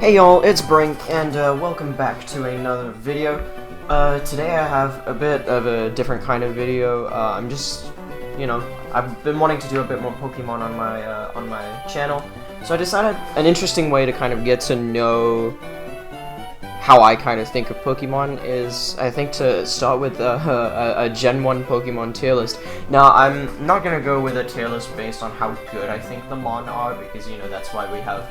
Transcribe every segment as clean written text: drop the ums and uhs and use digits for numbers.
Hey y'all, it's Brink, and welcome back to another video. Today I have a bit of a different kind of video. I'm just, I've been wanting to do a bit more Pokemon on my channel, so I decided an interesting way to kind of get to know how I kind of think of Pokemon is, I think, to start with a Gen 1 Pokemon tier list. Now, I'm not gonna go with a tier list based on how good I think the Mon are, because, that's why we have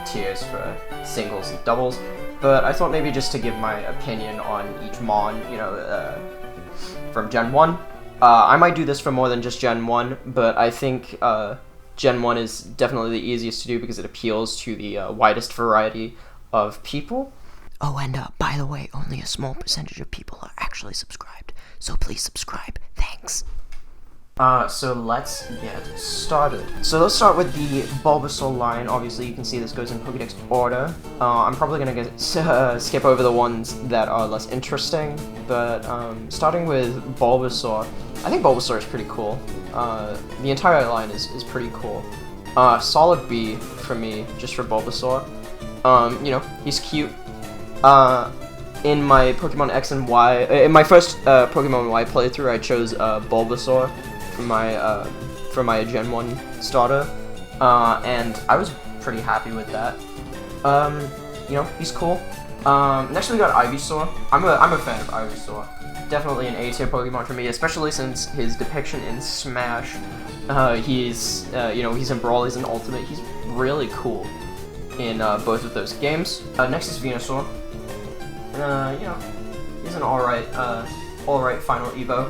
tiers for singles and doubles, but I thought maybe just to give my opinion on each Mon, from Gen 1. I might do this for more than just Gen 1, but I think Gen 1 is definitely the easiest to do because it appeals to the widest variety of people. Oh, and by the way, only a small percentage of people are actually subscribed, so please subscribe. Thanks. So let's get started. So let's start with the Bulbasaur line. Obviously, you can see this goes in Pokédex order. I'm probably gonna skip over the ones that are less interesting, but starting with Bulbasaur, I think Bulbasaur is pretty cool. The entire line is pretty cool. Solid B for me, just for Bulbasaur. He's cute. In my Pokemon X and Y, in my first Pokemon Y playthrough, I chose Bulbasaur for my Gen 1 starter, and I was pretty happy with that. He's cool. Next we got Ivysaur. I'm a fan of Ivysaur. Definitely an A-tier Pokemon for me, especially since his depiction in Smash. He's in Brawl, he's in Ultimate. He's really cool in both of those games. Next is Venusaur. He's an alright final Evo.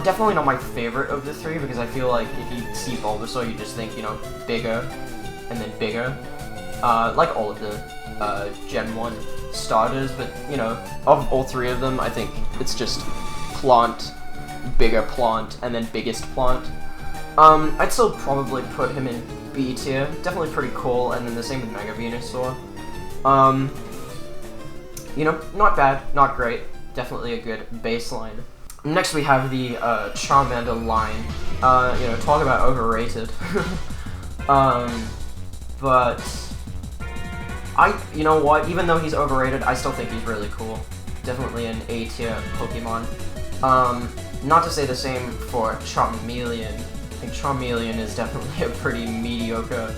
Definitely not my favorite of the three, because I feel like if you see Bulbasaur, you just think, bigger, and then bigger. Like all of the Gen 1 starters, but, of all three of them, I think it's just Plant, bigger Plant, and then biggest Plant. I'd still probably put him in B tier. Definitely pretty cool, and then the same with Mega Venusaur. Not bad, not great. Definitely a good baseline. Next we have the Charmander line. Talk about overrated. But even though he's overrated, I still think he's really cool. Definitely an A tier Pokemon. Not to say the same for Charmeleon. I think Charmeleon is definitely a pretty mediocre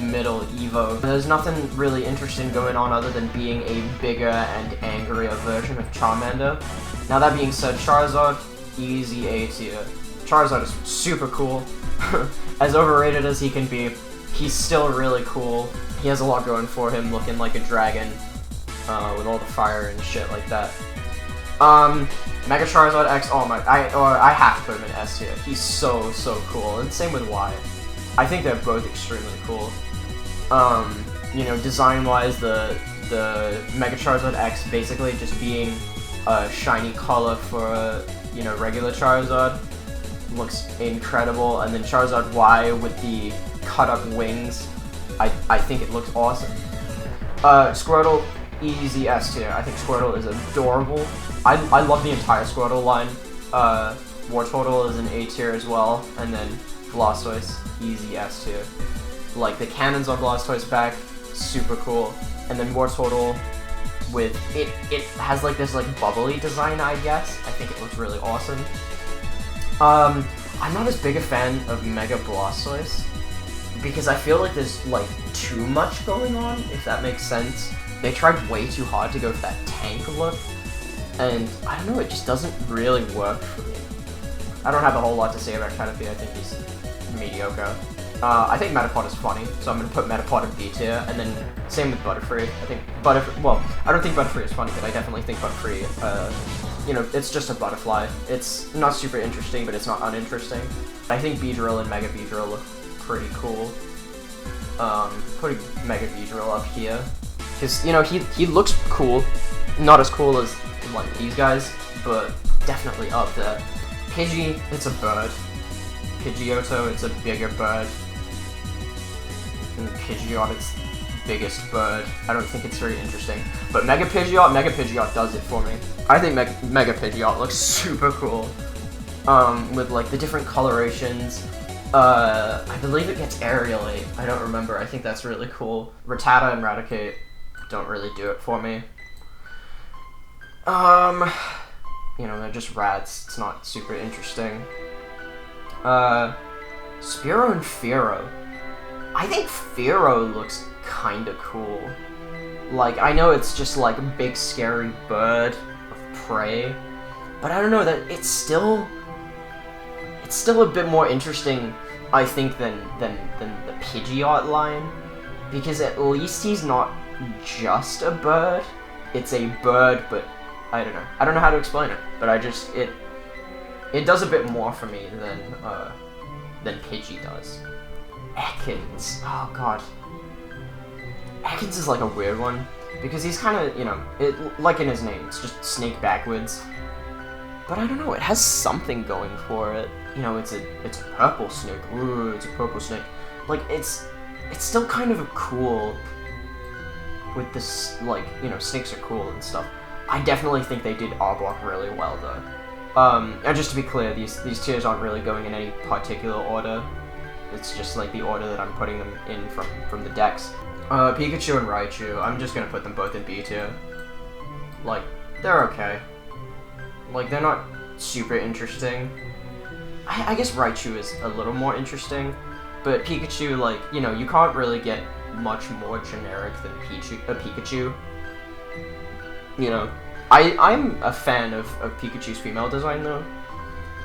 middle Evo. There's nothing really interesting going on other than being a bigger and angrier version of Charmander. Now that being said, Charizard, easy A tier. Charizard is super cool. As overrated as he can be, he's still really cool. He has a lot going for him, looking like a dragon, with all the fire and shit like that. Mega Charizard X, I have to put him in S tier. He's so cool, and same with Y. I think they're both extremely cool. Design-wise, the Mega Charizard X basically just being a shiny color for regular Charizard looks incredible, and then Charizard Y with the cut-up wings, I think it looks awesome. Squirtle, easy S tier. I think Squirtle is adorable. I love the entire Squirtle line. Wartortle is an A tier as well, and then Blastoise, easy S tier. Like the cannons on Blastoise back, super cool. And then Wartortle with it has like this bubbly design, I guess. I think it looks really awesome. I'm not as big a fan of Mega Blastoise because I feel like there's too much going on, if that makes sense. They tried way too hard to go for that tank look, and I don't know, it just doesn't really work for me. I don't have a whole lot to say about Caterpie. I think he's mediocre. I think Metapod is funny, so I'm going to put Metapod in B tier, and then same with Butterfree. I think I don't think Butterfree is funny, but I definitely think Butterfree, it's just a butterfly. It's not super interesting, but it's not uninteresting. I think Beedrill and Mega Beedrill look pretty cool. Putting Mega Beedrill up here, because, he looks cool. Not as cool as, these guys, but definitely up there. Pidgey, it's a bird. Pidgeotto, it's a bigger bird. And Pidgeot, it's biggest bird. I don't think it's very interesting. But Mega Pidgeot does it for me. I think Mega Pidgeot looks super cool. With the different colorations, I believe it gets Aerialate. I don't remember. I think that's really cool. Rattata and Raticate don't really do it for me. You know, they're just rats. It's not super interesting. Spearow and Fearow. I think Fearow looks kinda cool. Like, I know it's just like a big scary bird of prey, but I don't know, that it's still a bit more interesting, I think, than the Pidgeot line, because at least he's not just a bird. It's a bird, but I don't know. I don't know how to explain it, but it does a bit more for me than Pidgey does. Ekans. Oh god. Ekans is like a weird one, because he's kind of, you know, like in his name, it's just snake backwards. But I don't know, it has something going for it. You know, it's a purple snake. Ooh, it's a purple snake. Like, it's still kind of a cool with this, like, you know, snakes are cool and stuff. I definitely think they did Arbok really well, though. And just to be clear, these tiers aren't really going in any particular order. It's just, like, the order that I'm putting them in from the decks. Pikachu and Raichu, I'm just gonna put them both in B tier. Like, they're okay. Like, they're not super interesting. I guess Raichu is a little more interesting, but Pikachu, like, you know, you can't really get much more generic than Pikachu. You know, I'm a fan of Pikachu's female design, though,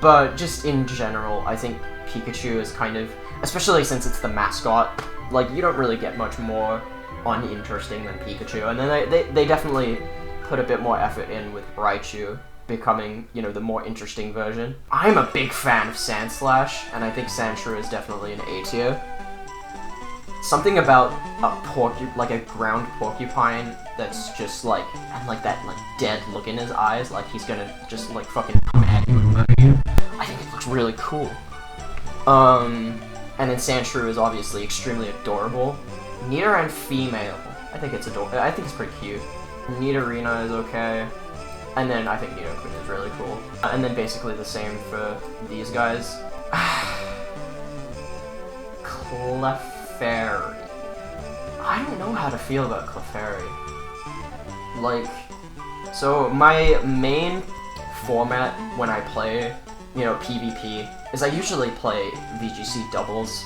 but just in general, I think Pikachu is kind of, especially since it's the mascot, like, you don't really get much more uninteresting than Pikachu, and then they definitely put a bit more effort in with Raichu becoming, you know, the more interesting version. I'm a big fan of Sandslash, and I think Sandshrew is definitely an A tier. Something about a ground porcupine that's just like, and like that like dead look in his eyes, like he's gonna just like fucking come at you and murder you. I think it looks really cool. And then Sandshrew is obviously extremely adorable. Nidoran female, I think it's adorable. I think it's pretty cute. Nidorina is okay. And then I think Nidoqueen is really cool. And then basically the same for these guys. Clefairy. I don't know how to feel about Clefairy. Like, so my main format when I play, you know, PvP, is I usually play VGC doubles.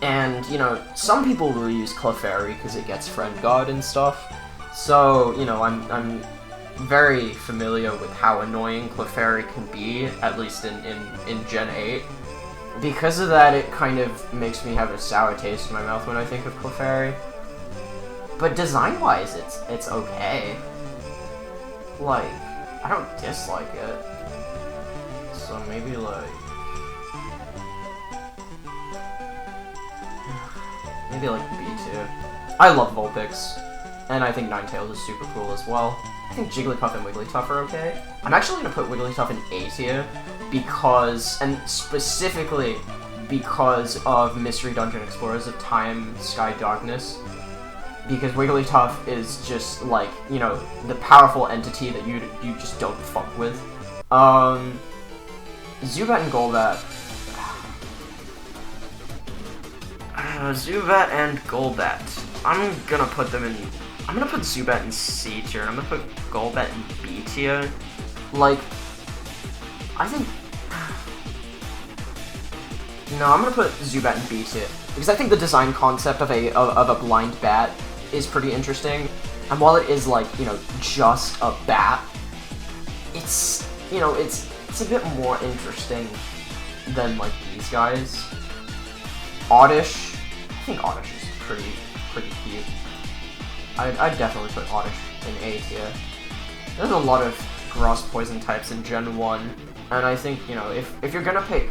And, you know, some people will use Clefairy because it gets Friend Guard and stuff. So, you know, I'm very familiar with how annoying Clefairy can be, at least in Gen 8. Because of that, it kind of makes me have a sour taste in my mouth when I think of Clefairy. But design-wise, it's okay. Like, I don't dislike it. So maybe, like... maybe, like, B2. I love Vulpix, and I think Ninetales is super cool as well. I think Jigglypuff and Wigglytuff are okay. I'm actually going to put Wigglytuff in A tier because, and specifically because of Mystery Dungeon Explorers of Time, Sky, Darkness. Because Wigglytuff is just, like, you know, the powerful entity that you just don't fuck with. Zubat and Golbat. Zubat and Golbat. I'm gonna put them in... I'm gonna put Zubat in C tier, and I'm gonna put Golbat in B tier. Like, I think... no, I'm gonna put Zubat in B tier, because I think the design concept of a blind bat is pretty interesting. And while it is, like, you know, just a bat, it's, you know, it's a bit more interesting than, like, these guys. Oddish. I think Oddish is pretty cute. I'd definitely put Oddish in A tier. There's a lot of grass poison types in Gen 1, and I think, you know, if you're gonna pick,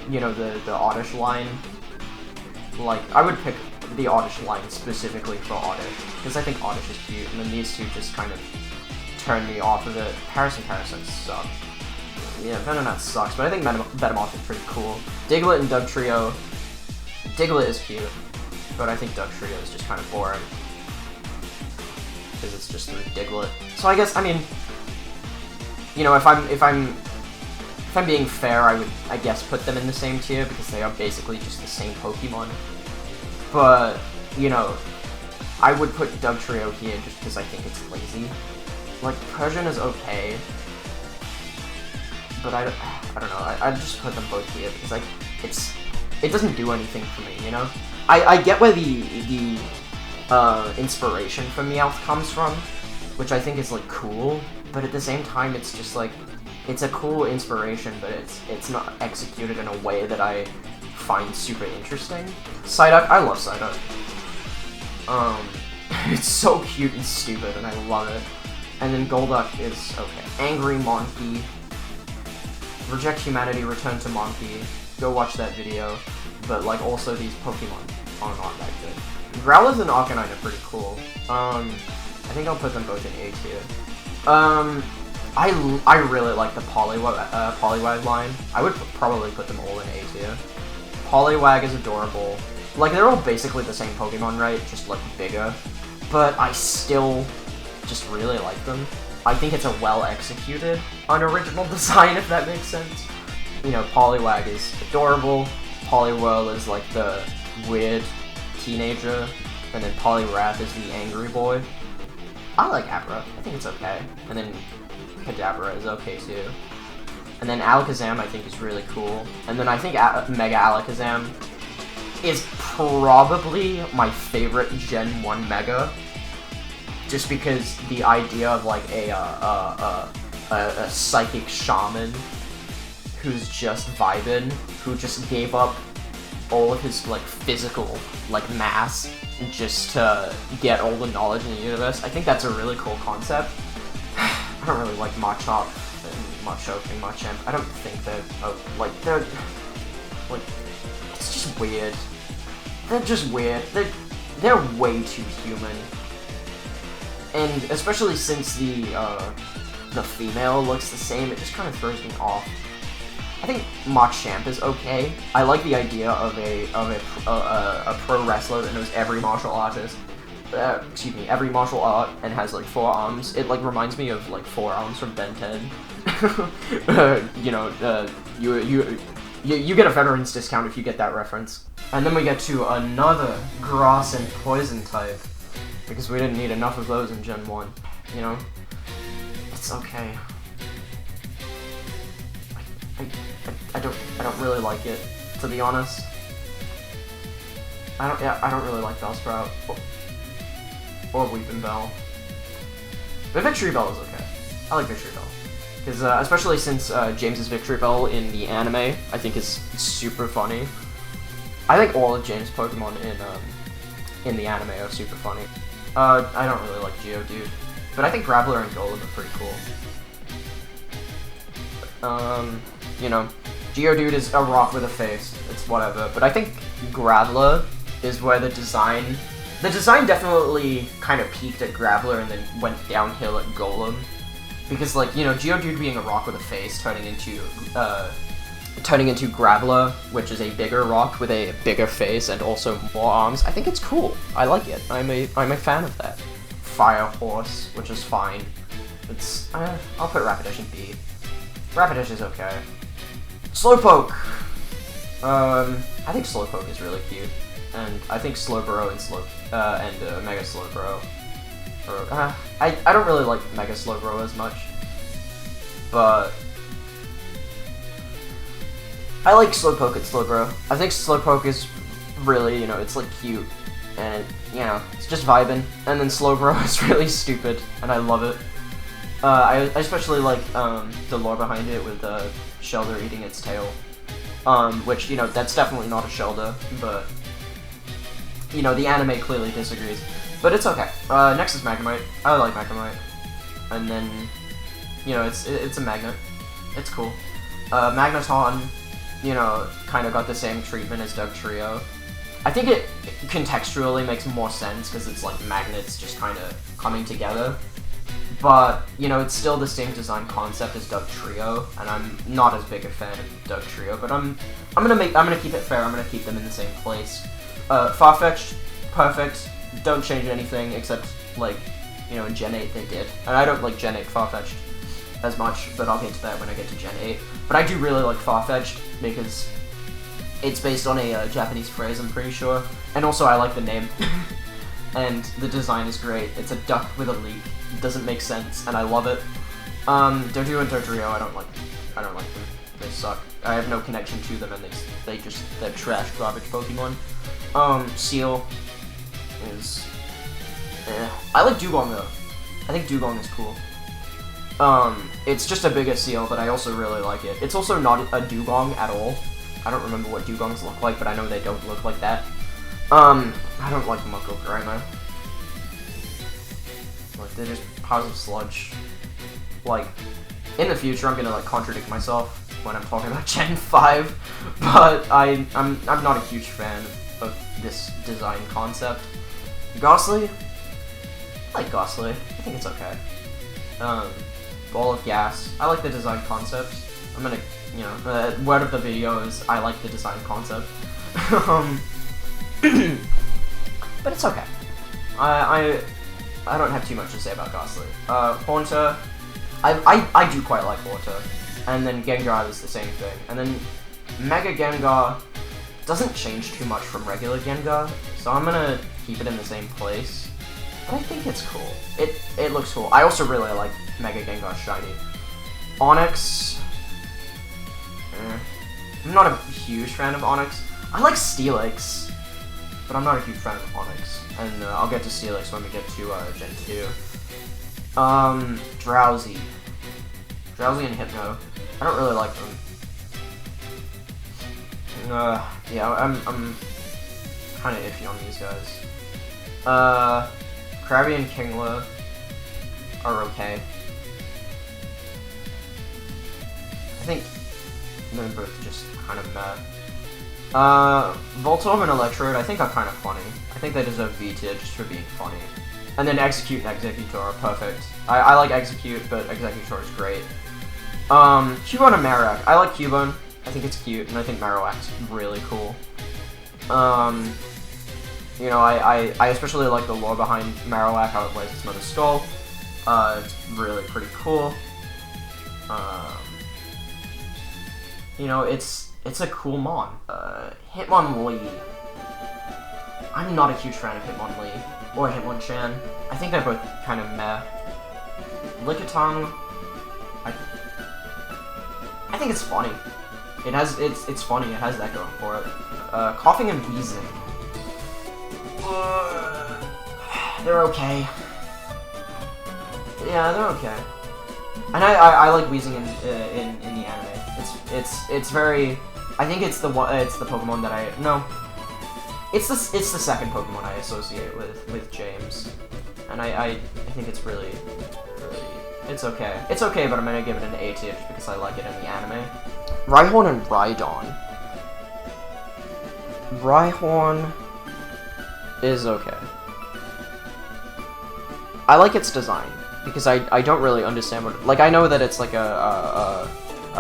you know, the Oddish line, like, I would pick the Oddish line specifically for Oddish, because I think Oddish is cute, and then these two just kind of turn me off of it. Paras and Parasect suck. Yeah, Venonat sucks, but I think Venomoth is pretty cool. Diglett and Dugtrio. Diglett is cute, but I think Dugtrio is just kind of boring, because it's just through Diglett. So I guess, I mean, you know, if I'm if I'm being fair, I would, I guess, put them in the same tier because they are basically just the same Pokemon. But, you know, I would put Dugtrio here just because I think it's lazy. Like, Persian is okay, but I don't know, I'd just put them both here because, like, it doesn't do anything for me, you know? I get where the inspiration for Meowth comes from, which I think is, like, cool, but at the same time, it's just, like, it's a cool inspiration, but it's not executed in a way that I find super interesting. Psyduck, I love Psyduck. It's so cute and stupid, and I love it. And then Golduck is okay. Angry Monkey. Reject Humanity, Return to Monkey. Go watch that video. But, like, also these Pokemon are not that good. Growlithe and Arcanine are pretty cool. I think I'll put them both in A tier. I really like the Poliwag line. I would probably put them all in A tier. Poliwag is adorable. Like, they're all basically the same Pokemon, right? Just, like, bigger. But I still just really like them. I think it's a well-executed, unoriginal design, if that makes sense. You know, Poliwag is adorable. Poliwhirl is, like, the weird teenager. And then Poliwrath is the angry boy. I like Abra. I think it's okay. And then Kadabra is okay, too. And then Alakazam, I think, is really cool. And then I think Mega Alakazam is probably my favorite Gen 1 Mega, just because the idea of, like, a psychic shaman who's just vibing, who just gave up all of his, like, physical, like, mass just to get all the knowledge in the universe. I think that's a really cool concept. I don't really like Machop and Machoke and Machamp. I don't think they're it's just weird. They're just weird. They're way too human. And especially since the female looks the same, it just kind of throws me off. I think Machamp is okay. I like the idea of a pro wrestler that knows every martial artist. Every martial art and has, like, 4 arms. It, like, reminds me of, like, 4 arms from Ben 10. You know, you get a veteran's discount if you get that reference. And then we get to another grass and poison type, because we didn't need enough of those in Gen 1, you know? It's okay. I don't really like it, to be honest. I don't really like Bellsprout or Weepinbell. But Victreebel is okay. I like Victreebel. Because, especially since James's Victreebel in the anime, I think is super funny. I think all of James' Pokemon in the anime are super funny. I don't really like Geodude, but I think Graveler and Golem are pretty cool. You know, Geodude is a rock with a face, it's whatever, but I think Graveler is where the design definitely kind of peaked at Graveler and then went downhill at Golem. Because, like, you know, Geodude being a rock with a face turning into Graveler, which is a bigger rock with a bigger face and also more arms, I think it's cool. I like it. I'm a fan of that. Fire Horse, which is fine. It's I'll put Rapidash in B. Rapidash is okay. Slowpoke. I think Slowpoke is really cute, and I think Slowbro and Mega Slowbro. I don't really like Mega Slowbro as much, but I like Slowpoke and Slowbro. I think Slowpoke is really, you know, it's, like, cute, and, you know, it's just vibing. And then Slowbro is really stupid, and I love it. I especially like the lore behind it with Shelder eating its tail, which, you know, that's definitely not a Shelder, but, you know, the anime clearly disagrees. But it's okay. Next is Magnemite. I like Magnemite. And then, you know, it's a magnet. It's cool. Magneton, you know, kind of got the same treatment as Dugtrio. I think it contextually makes more sense because it's like magnets just kind of coming together. But, you know, it's still the same design concept as Dugtrio, and I'm not as big a fan of Dugtrio, but I'm gonna keep it fair. I'm gonna keep them in the same place. Farfetch'd, perfect. Don't change anything except, like, you know, in Gen 8 they did. And I don't like Gen 8 Farfetch'd. as much, but I'll get to that when I get to Gen 8. But I do really like Farfetch'd because it's based on a Japanese phrase, I'm pretty sure. And also I like the name. And the design is great. It's a duck with a leak. It doesn't make sense, and I love it. Doduo and Dodrio, I don't like them. They suck. I have no connection to them, and they're trash garbage Pokemon. Seal is I like Dugong though. I think Dugong is cool. It's just a bigger Seal, but I also really like it. It's also not a Dugong at all. I don't remember what Dugongs look like, but I know they don't look like that. I don't like Muckle Grimer. Like, they're just piles of sludge. Like, in the future, I'm gonna, like, contradict myself when I'm talking about Gen 5, but I'm not a huge fan of this design concept. Gosly? I like Gosly. I think it's okay. Ball of Gas. I like the design concept. I'm gonna, you know, word of the video is I like the design concept. But it's okay. I don't have too much to say about Gosly. Haunter, I do quite like Haunter. And then Gengar is the same thing. And then Mega Gengar doesn't change too much from regular Gengar, so I'm gonna keep it in the same place. But I think it's cool. It looks cool. I also really like Mega Gengar Shiny. Onix, I'm not a huge fan of Onix. I like Steelix, but I'm not a huge fan of Onix. And I'll get to Steelix when we get to Gen 2. Drowsy. Drowsy and Hypno. I don't really like them. Yeah, I'm kind of iffy on these guys. Krabby and Kingler are okay. I think they're both just kind of meh. Voltorb and Electrode I think are kind of funny. I think they deserve V tier just for being funny. And then Execute and Executor are perfect. I like Execute, but Executor is great. Cubone and Marowak. I like Cubone. I think it's cute, and I think Marowak's really cool. You know, I especially like the lore behind Marowak, how it wears its mother's skull. It's really pretty cool. You know, it's a cool mon. Hitmonlee. I'm not a huge fan of Hitmonlee or Hitmonchan. I think they're both kind of meh. Lickitung. I think it's funny. It's funny. It has that going for it. Coughing and Wheezing. They're okay. Yeah, they're okay. And I like Wheezing in the anime. It's very. I think it's the Pokemon that no. It's the second Pokemon I associate with James, and I think it's really it's okay. It's okay, but I'm gonna give it an A tier just because I like it in the anime. Rhyhorn and Rhydon. Rhyhorn is okay. I like its design because I don't really understand what, like, I know that it's like a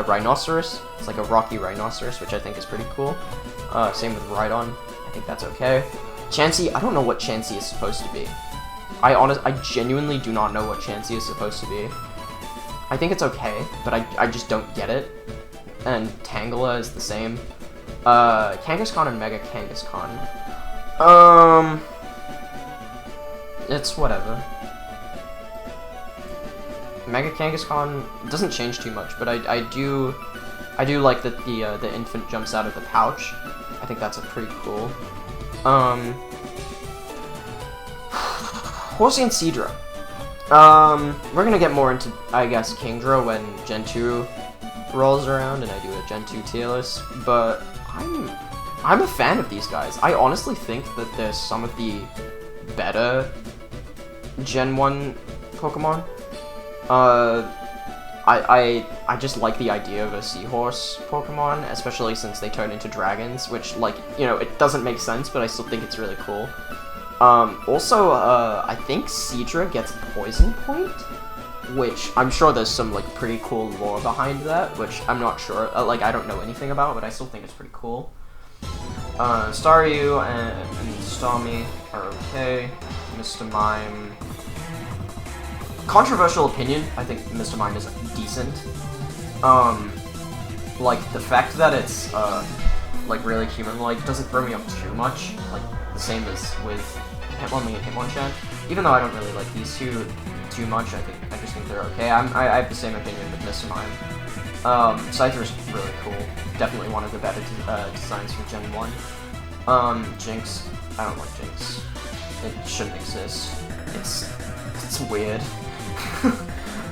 rhinoceros. It's like a rocky rhinoceros, which I think is pretty cool. Same with Rhydon. I think that's okay. Chansey, I don't know what Chansey is supposed to be. I genuinely do not know what Chansey is supposed to be. I think it's okay, but I just don't get it. And Tangela is the same. Kangaskhan and Mega Kangaskhan. It's whatever. Mega Kangaskhan doesn't change too much, but I do like that the infant jumps out of the pouch. I think that's a pretty cool. Horsey and Seadra. We're gonna get more into, I guess, Kingdra when Gen 2 rolls around and I do a Gen 2 tier list, but I'm a fan of these guys. I honestly think that they're some of the better Gen 1 Pokemon. I just like the idea of a seahorse Pokemon, especially since they turn into dragons, which, like, you know, it doesn't make sense, but I still think it's really cool. Also, I think Seadra gets Poison Point, which I'm sure there's some, like, pretty cool lore behind that, which I'm not sure, like, I don't know anything about, but I still think it's pretty cool. Staryu and Starmie are okay. Mr. Mime. controversial opinion, I think Mr. Mime is decent. Like, the fact that it's, like, really human-like doesn't throw me off too much, like, the same as with Hitmonlee and Hitmonchan. Even though I don't really like these two too much, I just think they're okay. I have the same opinion with Mr. Mime. Scyther's really cool. Definitely one of the better designs from Gen 1. Jinx, I don't like Jinx. It shouldn't exist. It's weird.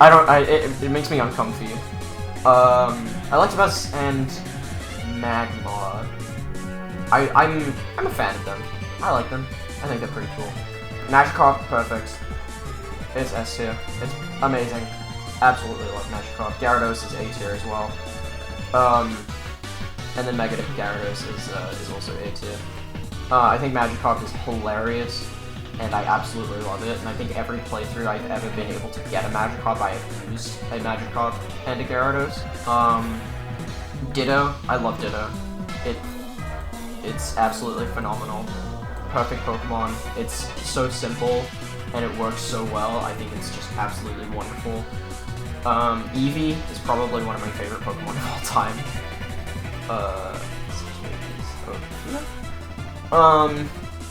It makes me uncomfy. Electabuzz and Magmar. I'm a fan of them. I like them. I think they're pretty cool. Magikarp, perfect. It's S tier. It's amazing. Absolutely love Magikarp. Gyarados is A tier as well. And then Megadip Gyarados is also A tier. I think Magikarp is hilarious, and I absolutely love it. And I think every playthrough I've ever been able to get a Magikarp, I have used a Magikarp and a Gyarados. Ditto, I love Ditto. It's absolutely phenomenal. Perfect Pokemon. It's so simple, and it works so well. I think it's just absolutely wonderful. Eevee is probably one of my favorite Pokemon of all time.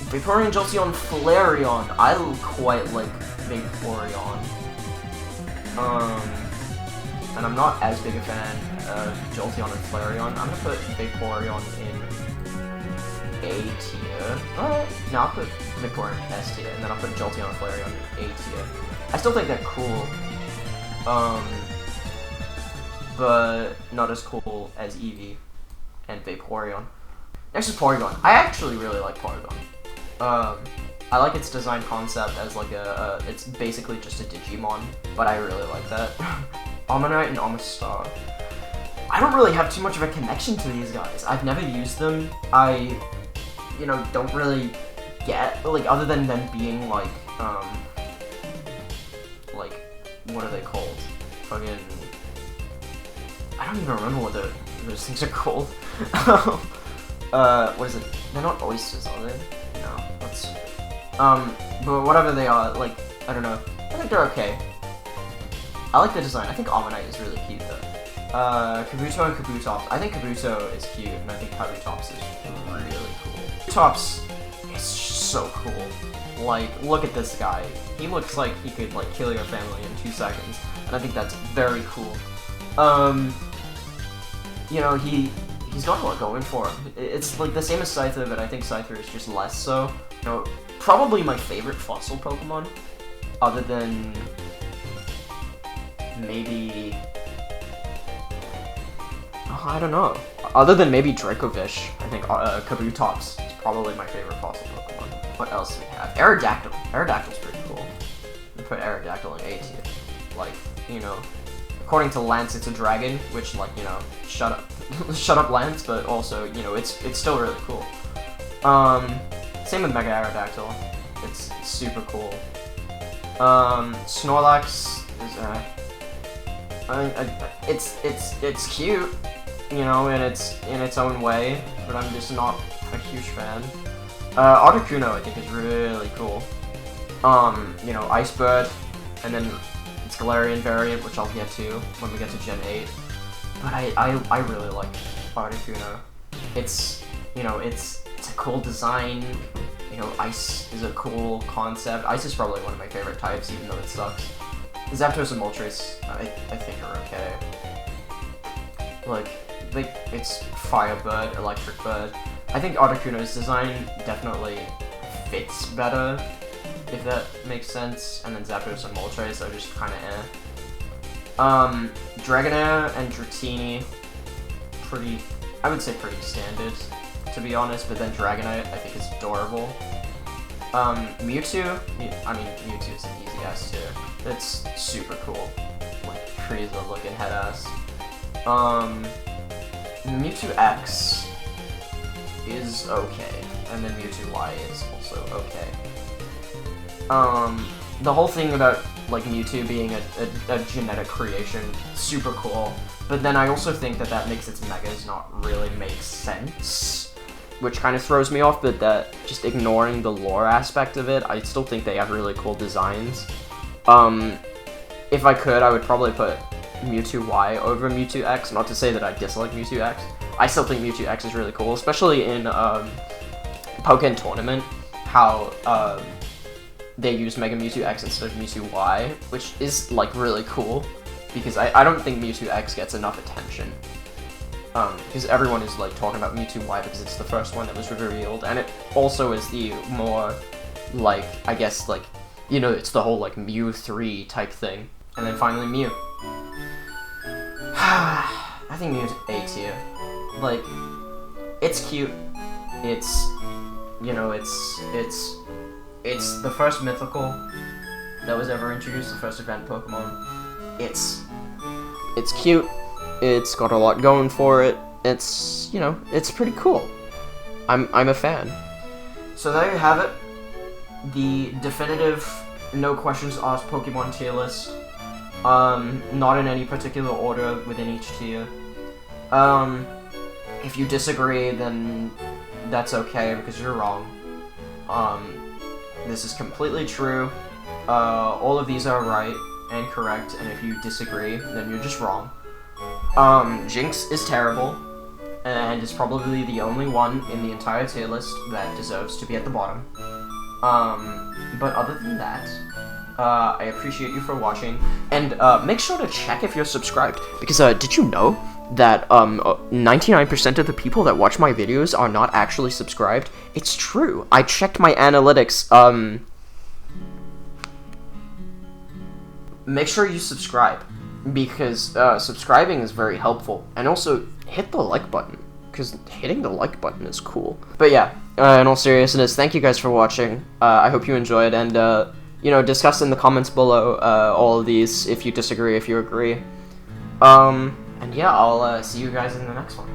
Vaporeon, Jolteon, Flareon. I quite like Vaporeon. And I'm not as big a fan of Jolteon and Flareon. I'm gonna put Vaporeon in A tier. No, I'll put Vaporeon in S tier, and then I'll put Jolteon and Flareon in A tier. I still think they're cool. But not as cool as Eevee and Vaporeon. Next is Porygon. I actually really like Porygon. I like its design concept as like it's basically just a Digimon, but I really like that. Omanyte and Omastar. I don't really have too much of a connection to these guys. I've never used them. I, don't really get, like, other than them being like, what are they called? Fucking, I don't even remember what those things are called. What is it? They're not oysters, are they? No, that's... but whatever they are, like, I don't know. I think they're okay. I like the design. I think Omanyte is really cute, though. Kabuto and Kabutops. I think Kabuto is cute, and I think Kabutops is really cool. Kabutops is so cool. Like, look at this guy. He looks like he could, like, kill your family in 2 seconds, and I think that's very cool. He's got a lot going for him. It's like the same as Scyther, but I think Scyther is just less so. Probably my favorite fossil Pokemon, other than maybe... I don't know. Other than maybe Dracovish, I think Kabutops is probably my favorite fossil Pokemon. What else do we have? Aerodactyl. Aerodactyl's pretty cool. We put Aerodactyl in A tier. Like, according to Lance, it's a dragon, which, like, shut up. Shut up, Lance, but also, it's still really cool. Same with Mega Aerodactyl. It's super cool. Snorlax is, it's cute, in its own way, but I'm just not a huge fan. Articuno, I think, is really cool. Ice Bird, and then its Galarian variant, which I'll get to when we get to Gen 8. But I really like Articuno. It's a cool design. Ice is a cool concept. Ice is probably one of my favorite types, even though it sucks. Zapdos and Moltres, I think are okay. Like, it's Firebird, Electric Bird. I think Articuno's design definitely fits better, if that makes sense. And then Zapdos and Moltres are just kind of eh. Dragonair and Dratini, I would say pretty standard, to be honest, but then Dragonite, I think, is adorable. Mewtwo, Mewtwo is an easy S tier. It's super cool. Like, Frieza looking head ass. Mewtwo X is okay, and then Mewtwo Y is also okay. The whole thing about, like, Mewtwo being a genetic creation, super cool, but then I also think that makes its megas not really make sense, which kind of throws me off, but that, just ignoring the lore aspect of it, I still think they have really cool designs. if I could, I would probably put Mewtwo Y over Mewtwo X. Not to say that I dislike Mewtwo X. I still think Mewtwo X is really cool, especially in Pokken Tournament, how they use Mega Mewtwo X instead of Mewtwo Y, which is like really cool, because I don't think Mewtwo X gets enough attention. Because everyone is like talking about Mewtwo Y because it's the first one that was revealed, and it also is the more, like, I guess, like, you know, it's the whole like Mew 3 type thing. And then finally Mew. I think Mew's A tier. Like, it's cute. It's, you know, it's the first mythical that was ever introduced, the first event Pokemon. It's cute. It's got a lot going for it. It's, you know, it's pretty cool. I'm a fan. So there you have it. The definitive, no questions asked Pokemon tier list. Not in any particular order within each tier. If you disagree, then that's okay, because you're wrong. This is completely true. All of these are right and correct, and if you disagree, then you're just wrong. Jynx is terrible, and is probably the only one in the entire tier list that deserves to be at the bottom. But other than that, I appreciate you for watching, and make sure to check if you're subscribed, because did you know that 99% of the people that watch my videos are not actually subscribed? It's true. I checked my analytics. Make sure you subscribe, because subscribing is very helpful, and also hit the like button, because hitting the like button is cool. But yeah, in all seriousness, thank you guys for watching. I hope you enjoyed, and you know, discuss in the comments below all of these, if you disagree, if you agree. And yeah, I'll see you guys in the next one.